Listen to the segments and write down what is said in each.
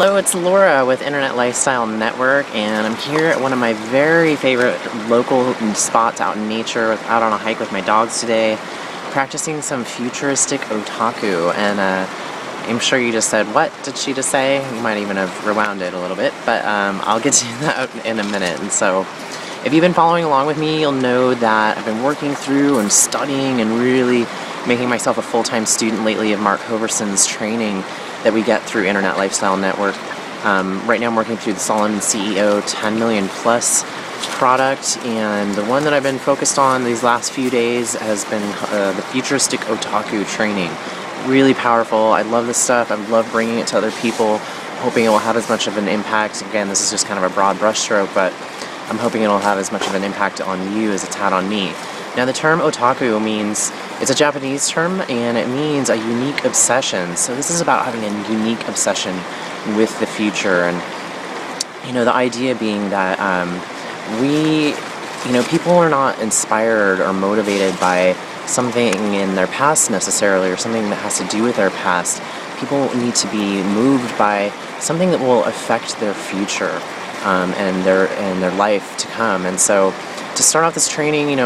Hello, it's Laura with Internet Lifestyle Network, and I'm here at one of my very favorite local spots out in nature, out on a hike with my dogs today, practicing some futuristic otaku. And I'm sure you just said, what did she just say? You might even have rewound it a little bit, but I'll get to that in a minute. And so, if you've been following along with me, you'll know that I've been working through and studying and really making myself a full-time student lately of Mark Hoverson's training that we get through Internet Lifestyle Network. Right now I'm working through the Solomon CEO 10 million plus product, and the one that I've been focused on these last few days has been the Futuristic Otaku training. Really powerful. I love this stuff. I love bringing it to other people, hoping it will have as much of an impact. Again, this is just kind of a broad brushstroke, but I'm hoping it'll have as much of an impact on you as it's had on me. Now, the term otaku means, it's a Japanese term, and it means a unique obsession. So this is about having a unique obsession with the future. And, the idea being that people are not inspired or motivated by something in their past necessarily, or something that has to do with their past. People need to be moved by something that will affect their future and their life to come. And so, to start off this training,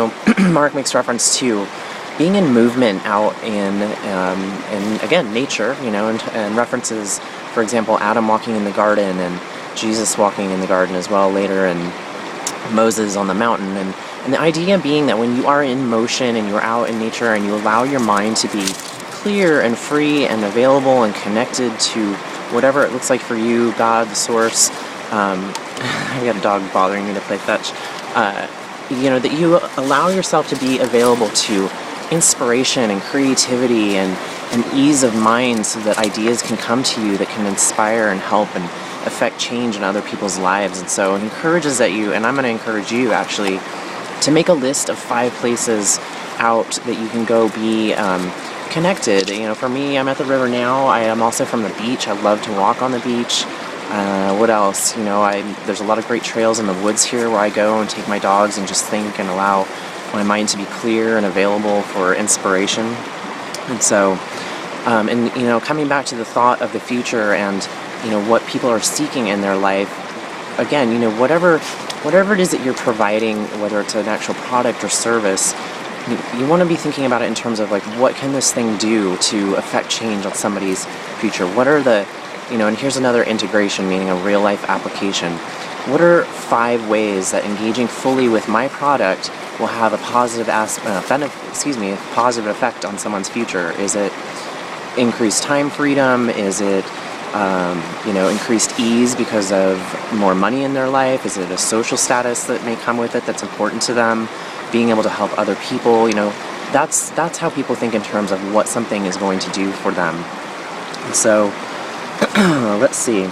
Mark makes reference to being in movement out in again, nature, and references, for example, Adam walking in the garden and Jesus walking in the garden as well later, and Moses on the mountain. And the idea being that when you are in motion and you're out in nature and you allow your mind to be clear and free and available and connected to whatever it looks like for you, God, the source. I got a dog bothering me to play fetch. That you allow yourself to be available to inspiration and creativity and ease of mind, so that ideas can come to you that can inspire and help and affect change in other people's lives. And so it encourages that you, and I'm going to encourage you actually, to make a list of 5 places out that you can go be connected. For me, I'm at the river now. I am also from the beach. I love to walk on the beach. What else? There's a lot of great trails in the woods here where I go and take my dogs and just think and allow my mind to be clear and available for inspiration. And so, coming back to the thought of the future and, what people are seeking in their life, again, whatever it is that you're providing, whether it's an actual product or service, you want to be thinking about it in terms of, like, what can this thing do to affect change on somebody's future? What are the and here's another integration, meaning a real-life application. What are 5 ways that engaging fully with my product will have a positive positive effect on someone's future? Is it increased time freedom? Is it increased ease because of more money in their life? Is it a social status that may come with it that's important to them? Being able to help other people? That's how people think in terms of what something is going to do for them. And so, let's see.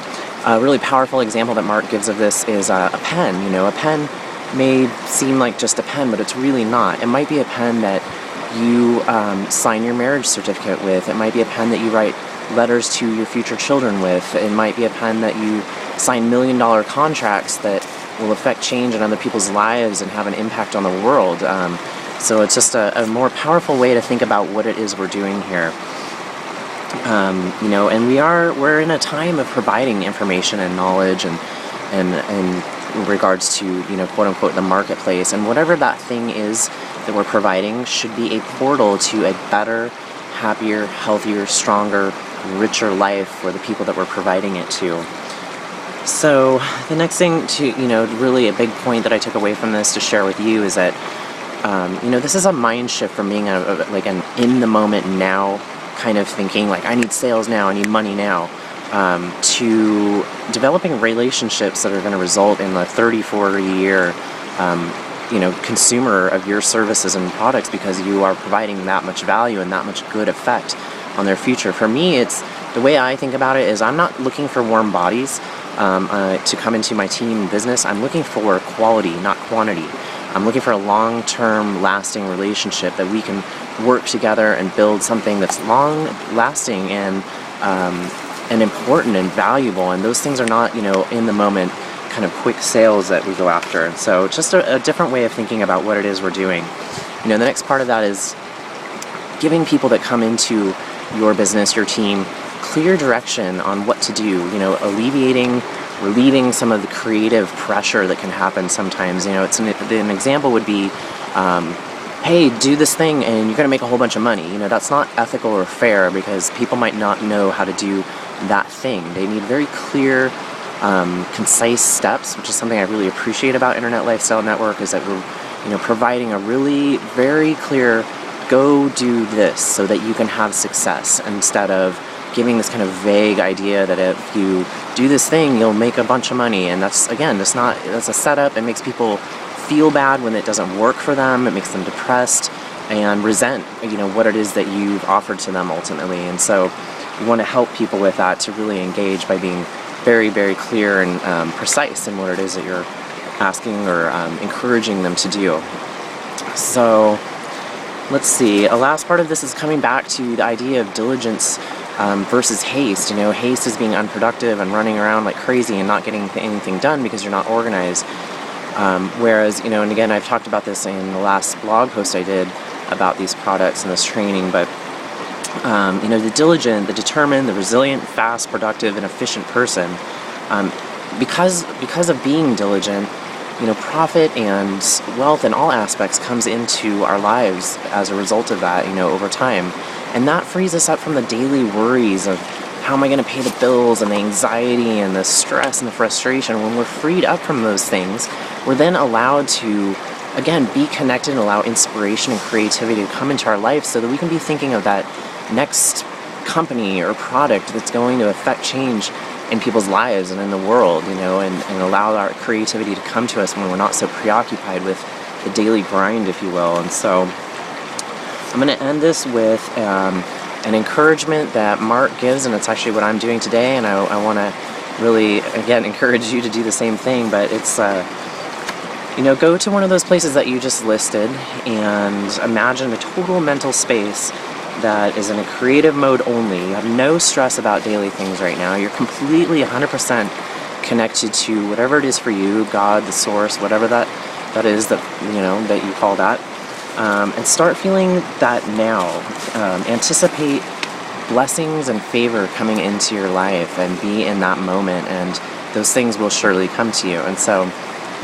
A really powerful example that Mark gives of this is a pen. A pen may seem like just a pen, but it's really not. It might be a pen that you sign your marriage certificate with. It might be a pen that you write letters to your future children with. It might be a pen that you sign $1 million contracts that will affect change in other people's lives and have an impact on the world. So it's just a more powerful way to think about what it is we're doing here. And we're in a time of providing information and knowledge and in regards to, quote unquote, the marketplace, and whatever that thing is that we're providing should be a portal to a better, happier, healthier, stronger, richer life for the people that we're providing it to. So the next thing to, really a big point that I took away from this to share with you is that, this is a mind shift from being an in the moment now kind of thinking, like, I need sales now, I need money now, to developing relationships that are going to result in a 30-40 year consumer of your services and products, because you are providing that much value and that much good effect on their future. For me, it's the way I think about it is I'm not looking for warm bodies to come into my team business. I'm looking for quality, not quantity. I'm looking for a long-term lasting relationship that we can work together and build something that's long-lasting and important and valuable. And those things are not, in the moment kind of quick sales that we go after. And so just a different way of thinking about what it is we're doing. The next part of that is giving people that come into your business, your team, clear direction on what to do, you know, relieving some of the creative pressure that can happen sometimes. You know, an example would be, hey, do this thing and you're going to make a whole bunch of money. You know, that's not ethical or fair because people might not know how to do that thing. They need very clear, concise steps, which is something I really appreciate about Internet Lifestyle Network, is that we're, you know, providing a really very clear, go do this so that you can have success, instead of giving this kind of vague idea that if you do this thing, you'll make a bunch of money. And that's a setup. It makes people feel bad when it doesn't work for them. It makes them depressed and resent, you know, what it is that you've offered to them ultimately. And so we want to help people with that, to really engage by being very, very clear and precise in what it is that you're asking or encouraging them to do. So let's see. A last part of this is coming back to the idea of diligence versus haste. You know, haste is being unproductive and running around like crazy and not getting anything done because you're not organized. Whereas, you know, and again, I've talked about this in the last blog post I did about these products and this training, but you know, the diligent, the determined, the resilient, fast, productive, and efficient person, because of being diligent, you know, profit and wealth in all aspects comes into our lives as a result of that, you know, over time. And that frees us up from the daily worries of how am I going to pay the bills and the anxiety and the stress and the frustration. When we're freed up from those things, we're then allowed to, again, be connected and allow inspiration and creativity to come into our life so that we can be thinking of that next company or product that's going to affect change in people's lives and in the world, you know, and allow our creativity to come to us when we're not so preoccupied with the daily grind, if you will. And so I'm going to end this with an encouragement that Mark gives, and it's actually what I'm doing today, and I want to really, again, encourage you to do the same thing. But it's, you know, go to one of those places that you just listed and imagine a total mental space that is in a creative mode only. You have no stress about daily things right now. You're completely 100% connected to whatever it is for you, God, the source, whatever that is that, you know, that you call that. And start feeling that now. Anticipate blessings and favor coming into your life and be in that moment, and those things will surely come to you. And so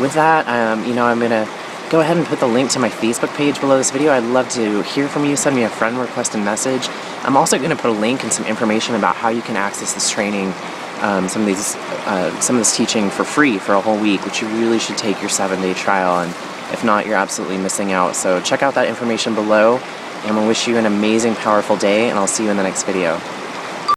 with that, you know, I'm going to go ahead and put the link to my Facebook page below this video. I'd love to hear from you. Send me a friend request and message. I'm also going to put a link and some information about how you can access this training, some of this teaching for free for a whole week, which you really should take your 7-day trial. And if not, you're absolutely missing out. So check out that information below, and we'll wish you an amazing, powerful day, and I'll see you in the next video.